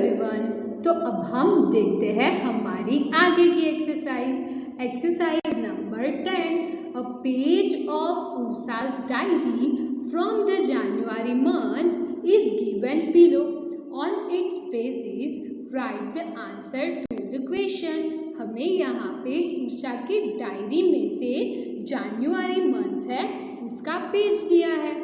Everyone. तो अब हम देखते हैं हमारी आगे की exercise number 10। A page of Usha's diary from the January month is given below. On its pages write the answer to the question. हमें यहाँ पे उषा की डायरी में से जनवरी मंथ है उसका पेज दिया है।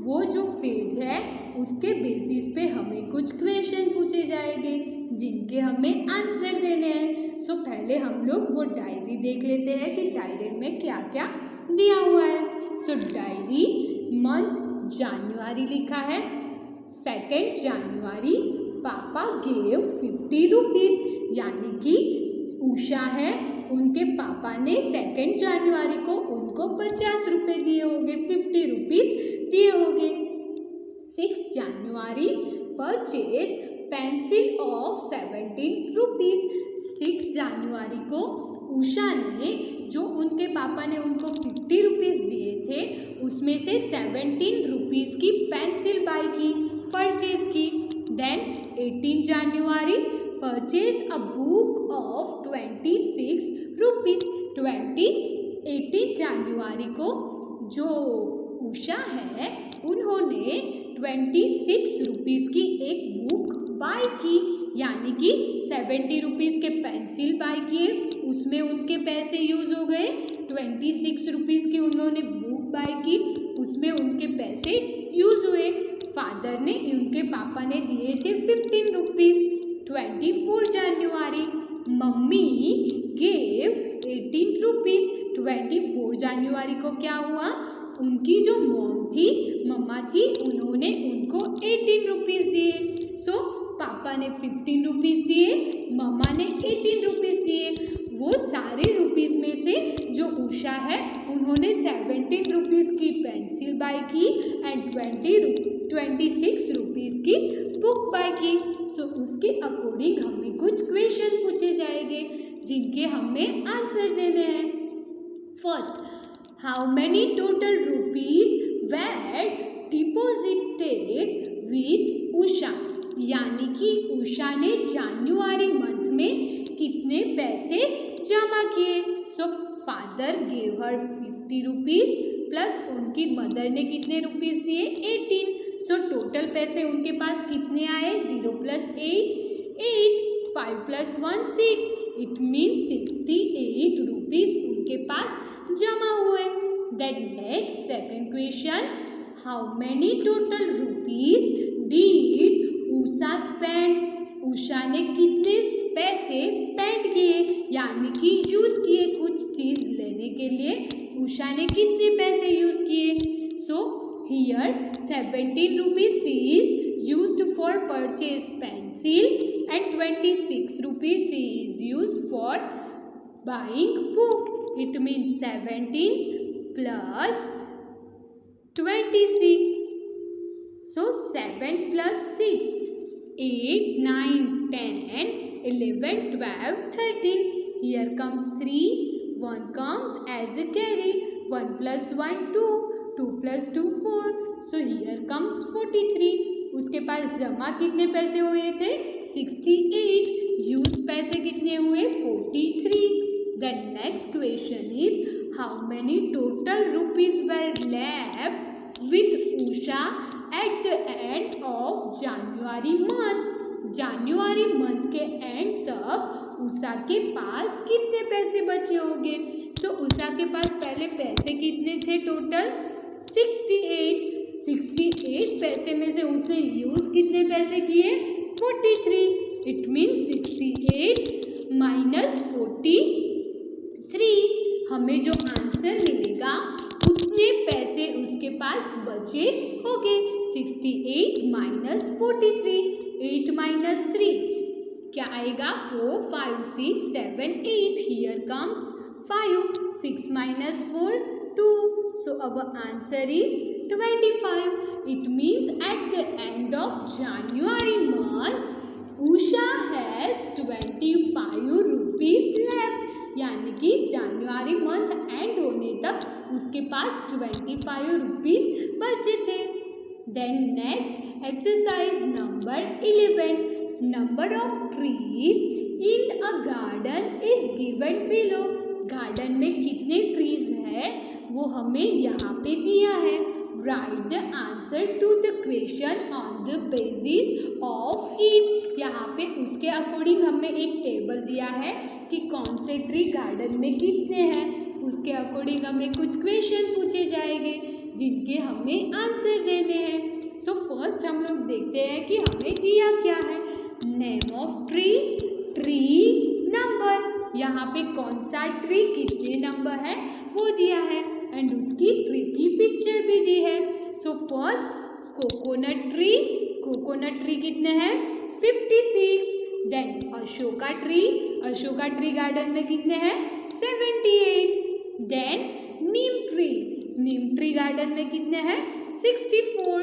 वो जो पेज है उसके बेसिस पे हमें कुछ क्वेश्चन पूछे जाएंगे जिनके हमें आंसर देने हैं। सो पहले हम लोग वो डायरी देख लेते हैं कि डायरी में क्या क्या दिया हुआ है। सो डायरी मंथ जनवरी लिखा है। 2 जनवरी पापा गेव 50 रुपीज, यानी कि उषा है उनके पापा ने 2 जनवरी को उनको 50 रुपये दिए होंगे, 50 रुपीज दिए होंगे। 6 जनवरी परचेज पेंसिल ऑफ 17 रुपीज। 6 जनवरी को उषा ने जो उनके पापा ने उनको 50 रुपीज दिए थे उसमें से 17 रुपीज की पेंसिल बाय की, परचेज की। Then 18 January purchase a book of 26 rupees. 18 जनवरी को जो उषा है उन्होंने 26 रुपीज की एक बुक बाय की, यानी कि 70 रुपीज के पेंसिल बाय किए, उसमें उनके पैसे यूज हो गए। 26 रुपीज की उन्होंने बुक बाय की, उसमें उनके पैसे यूज हुए। फादर ने उनके पापा ने दिए थे 15 रुपीज। 24 जनवरी मम्मी गेव 18 रुपीज। 24 जनवरी को क्या हुआ, उनकी जो मॉम थी, मम्मा थी, उन्होंने उनको 18 रुपीज दिए। सो पापा ने 15 रुपीज दिए, मम्मा ने 18 रुपीज दिए। वो सारे रुपीज में से जो उषा है उन्होंने 17 रुपीज की पेंसिल बाय की एंड 26 रुपीज की बुक बाय की। सो उसके अकॉर्डिंग हमें कुछ क्वेश्चन पूछे जाएंगे जिनके हमें आंसर देने हैं। First, how many total rupees were deposited with Usha, यानी कि उषा ने जनवरी मंथ में कितने पैसे जमा किए। So father gave her 50 rupees plus उनकी मदर ने कितने रुपीज दिए, 18। सो टोटल पैसे उनके पास कितने आए, 0 + 8, 5 + 1 6, इट मीन्स 68 रुपीज उनके पास जमा हुए। Then next second question, how many total rupees did Usha spend? Usha ने कितने पैसे स्पेंड किए, यानी कि यूज किए, कुछ चीज लेने के लिए उषा ने कितने पैसे यूज किए। So here 17 rupees is used for purchase pencil and 26 rupees is used for buying book. It means 17 plus 26. So 7 plus 6, 8, 9, 10, 11, 12, 13. Here comes 3, 1 comes as a carry, 1 plus 1 2, 2 plus 2 4. So here comes 43. उसके पास जमा कितने पैसे हुए थे, 68। Use पैसे कितने हुए, 43. The next question is, how many total rupees were left with Usha at the end of January month? January month के एंड तक उषा के पास कितने पैसे बचे होंगे। सो उषा के पास पहले पैसे कितने थे, टोटल 68 पैसे में से उसने यूज कितने पैसे किए, 43। इट मीन्स 68 माइनस 43, हमें जो आंसर मिलेगा उतने पैसे उसके पास बचे होंगे। 68 माइनस 43, 8 माइनस 3 क्या आएगा, 4 5 6 7 8। Here comes 5, 6 minus 4 2। So our answer is 25. It means at the end of January month Usha has 25 rupees left, यानी कि जनवरी मंथ एंड होने तक उसके पास 25 रुपीज बचे थे। Then next exercise number 11, number of trees in a garden is given below. Garden में कितने trees है वो हमें यहाँ पे दिया है। Write the answer to the question on the basis of it. यहाँ पे उसके अकॉर्डिंग हमें एक टेबल दिया है कि कौन से ट्री गार्डन में कितने हैं। उसके अकॉर्डिंग हमें कुछ क्वेश्चन पूछे जाएंगे जिनके हमें आंसर देने हैं। सो फर्स्ट हम लोग देखते हैं कि हमें दिया क्या है। Name of tree, tree number, यहाँ पे कौन सा ट्री कितने नंबर है वो दिया है एंड उसकी ट्री की पिक्चर भी दी है। So first coconut tree, coconut tree कितने हैं 56। देन अशोका ट्री गार्डन में कितने हैं 78। देन नीम ट्री गार्डन में कितने हैं 64।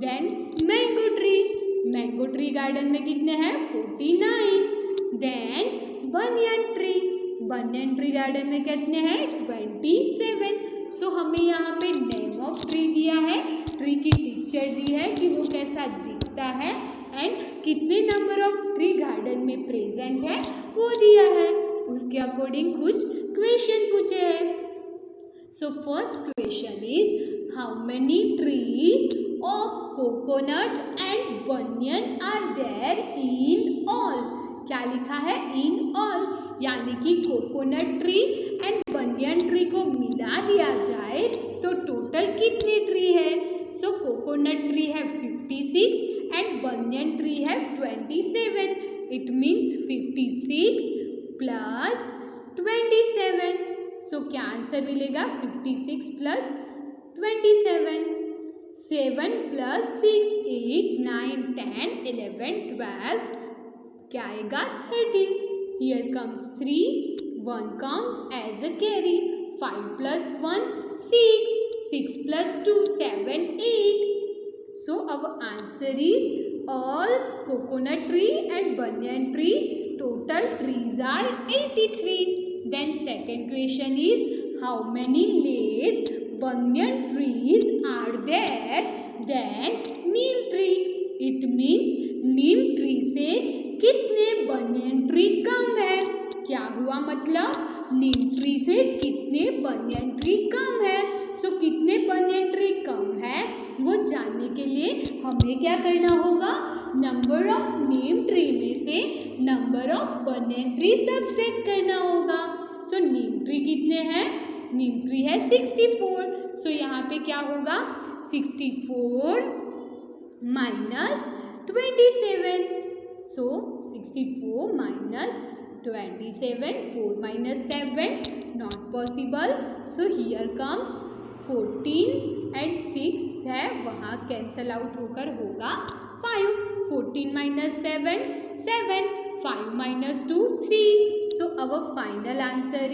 देन मैंगो ट्री गार्डन में कितने हैं 49। देन बनियन ट्री गार्डन में कितने हैं 27। सो हमें यहाँ पे नेम ऑफ ट्री दिया है, ट्री की पिक्चर दी है कि वो कैसा दिखता है एंड कितने नंबर ऑफ ट्री गार्डन में प्रेजेंट है वो दिया है। उसके अकॉर्डिंग कुछ क्वेश्चन पूछे हैं। So first question is how many trees of coconut and banyan are there in all. क्या लिखा है इन ऑल, यानी कि coconut tree and banyan tree को मिला दिया जाए तो टोटल कितने ट्री है। सो कोकोनट ट्री है 56 एंड बनियन ट्री है 27। It means 56 plus 27। सो क्या आंसर मिलेगा 56 प्लस 27। 7 प्लस 6 8 9 10 11 12 क्या आएगा 13। Here comes 3, 1 comes as a carry. 5 plus 1 6, 6 plus 2 7 8. So our answer is all coconut tree and banyan tree total trees are 83. Then second question is how many leaves banyan trees are there than neem tree. It means neem tree से कितने banyan tree कम है। क्या हुआ मतलब नीम tree से कितने banyan tree कम है। सो कितने बनियन ट्री कम है वो जानने के लिए हमें क्या करना होगा, नंबर ऑफ नीम ट्री में से number of banyan tree subtract करना होगा। सो नीम ट्री कितने हैं, नीम ट्री है 64। सो यहाँ पे क्या होगा 64 minus 27। So 64 minus 27, 4 minus 7 not possible. So here comes 14 and 6 है वहाँ कैंसल आउट होकर होगा 5। 14 minus 7 7, 5 minus 2 3. So our final answer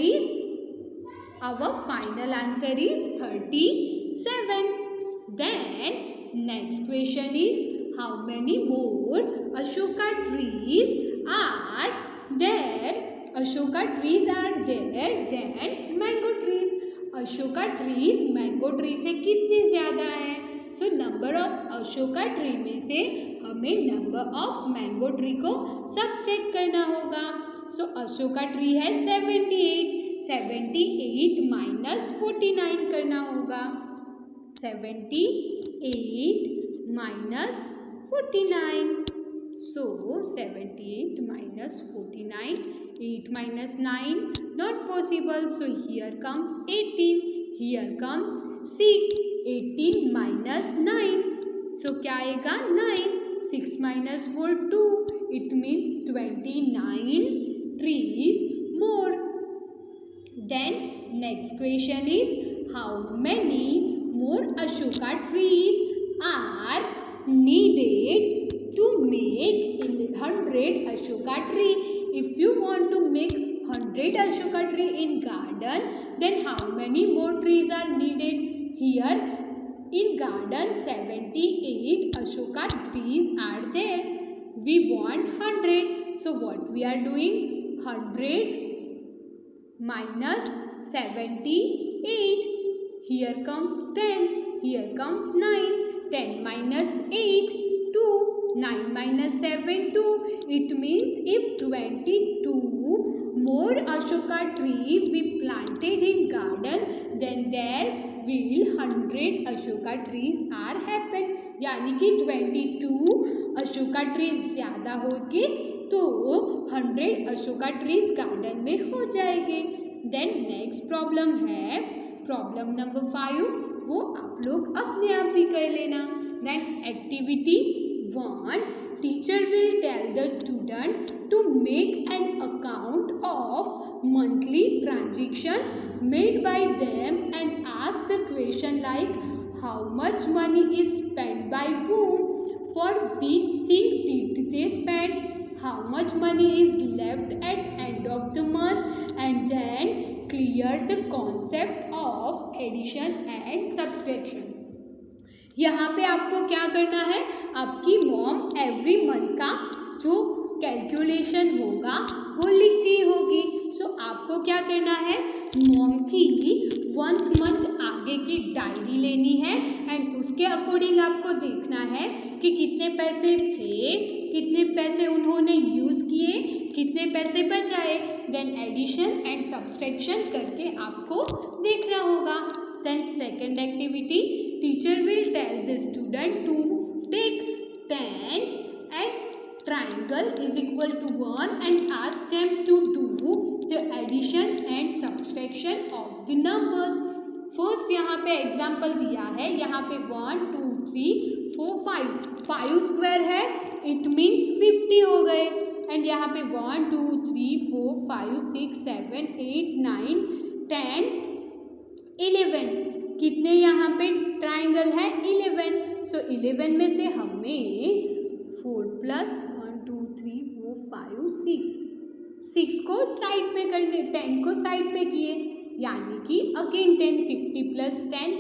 is 37. Then next question is how many more Ashoka trees are there? Ashoka trees are there than mango trees. Ashoka trees mango tree से कितने ज़्यादा है। So number of Ashoka tree में से हमें number of mango tree को subtract करना होगा। सो अशोका ट्री है 78 माइनस 49 करना होगा। 78 minus 49. So 78 minus 49, 8 minus 9 not possible. So here comes 18, here comes 6, 18 minus 9. So क्या आएगा 9, 6 minus 4 2. It means 29 trees more. Then next question is how many more Ashoka trees are needed to make 100 Ashoka tree. If you want to make 100 Ashoka tree in garden, then how many more trees are needed? Here in garden 78 Ashoka trees are there. We want 100. So what we are doing? 100 minus 78. Here comes 10. Here comes 9. 10 minus 8 2. 9 minus 7 2. It means if 22 more Ashoka tree be planted in garden, then there will 100 Ashoka trees are happen. यानी कि 22 Ashoka trees ज़्यादा होगी तो 100 Ashoka trees garden में हो जाएंगे. Then next problem है problem number 5. वो आप लोग अपने आप भी कर लेना. Then activity 1. Teacher will tell the student to make an account of monthly transaction made by them and ask the question like how much money is spent by whom, for which thing did they spend, how much money is left at end of the month, and then clear the concept of addition and subtraction. यहाँ पे आपको क्या करना है, आपकी mom every month का जो calculation होगा वो लिखती होगी. सो आपको क्या करना है, मॉम की 1 मंथ आगे की डायरी लेनी है एंड उसके अकॉर्डिंग आपको देखना है कि कितने पैसे थे, कितने पैसे उन्होंने यूज़ किए, कितने पैसे बचाए. देन एडिशन एंड सब्सट्रैक्शन करके आपको देखना होगा. Then second activity, teacher will tell the student to take tens and triangle is equal to 1 and ask them to do the addition and subtraction of the numbers. First यहाँ पे example दिया है, यहाँ पे 1 2 3 4 5 5 स्क्वायर है, it means 50 हो गए. And यहाँ पे 1 2 3 4 5 6 7 8 9 10 11 कितने यहाँ पे ट्राइंगल है 11. सो 11 में से हमें 4 प्लस 1 2 3 4 5 6 को साइड पे करने, 10 को साइड पे किए यानी कि अगेन 10 50 प्लस 10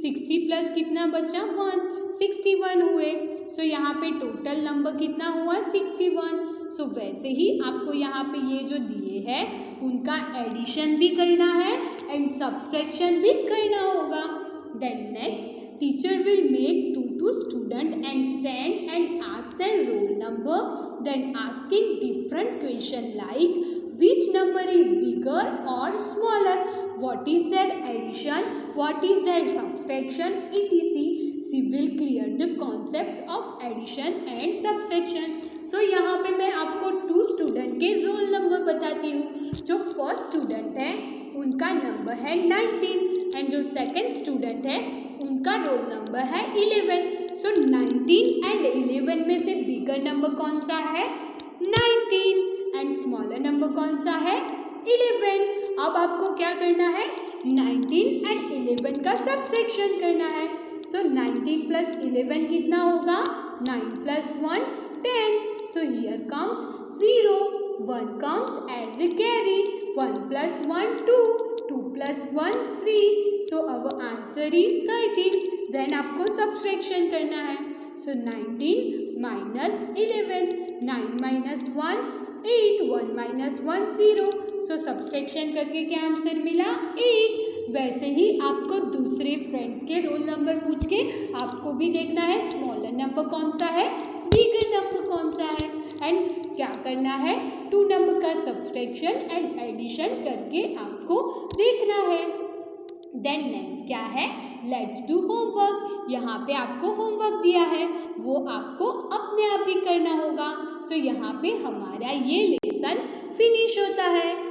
60 प्लस कितना बचा 1 61 हुए. सो यहाँ पे टोटल नंबर कितना हुआ 61. सो वैसे ही आपको यहाँ पे ये जो दिए हैं उनका एडिशन भी करना है एंड सब्सट्रैक्शन भी करना होगा. Then next teacher will make 2 student and stand and ask their roll number. Then asking different question like which number is bigger or smaller, what is their addition, what is their subtraction, etc. She will clear the concept of addition and subtraction. So यहाँ पे मैं आपको 2 student के roll number बताती हूँ. जो first student है उनका नंबर है 19 एंड जो सेकंड स्टूडेंट है उनका रोल नंबर है 11. सो 19 एंड 11 में से बिगर नंबर कौन सा है 19 एंड स्मॉलर नंबर कौन सा है 11. अब आपको क्या करना है 19 एंड 11 का सब्सट्रैक्शन करना है. सो 19 प्लस 11 कितना होगा 9 plus 1 10. So here comes 0, 1 comes as a carry, 1 plus 1 2, 2 plus 1 3. So our answer is 13. देन आपको सब्सट्रैक्शन करना है. So 19 minus 11, 9 minus 1 8, 1 minus 1 0. So subtraction करके क्या आंसर मिला 8. वैसे ही आपको दूसरे फ्रेंड के रोल नंबर पूछ के आपको भी देखना है स्मॉलर नंबर कौन सा है, बिगर नंबर कौन सा है एंड क्या करना है 2 नंबर का सब्सट्रैक्शन एंड एडिशन करके आपको देखना है. देन नेक्स्ट क्या है लेट्स डू होमवर्क. यहाँ पे आपको होमवर्क दिया है वो आपको अपने आप ही करना होगा. सो यहाँ पे हमारा ये लेसन फिनिश होता है.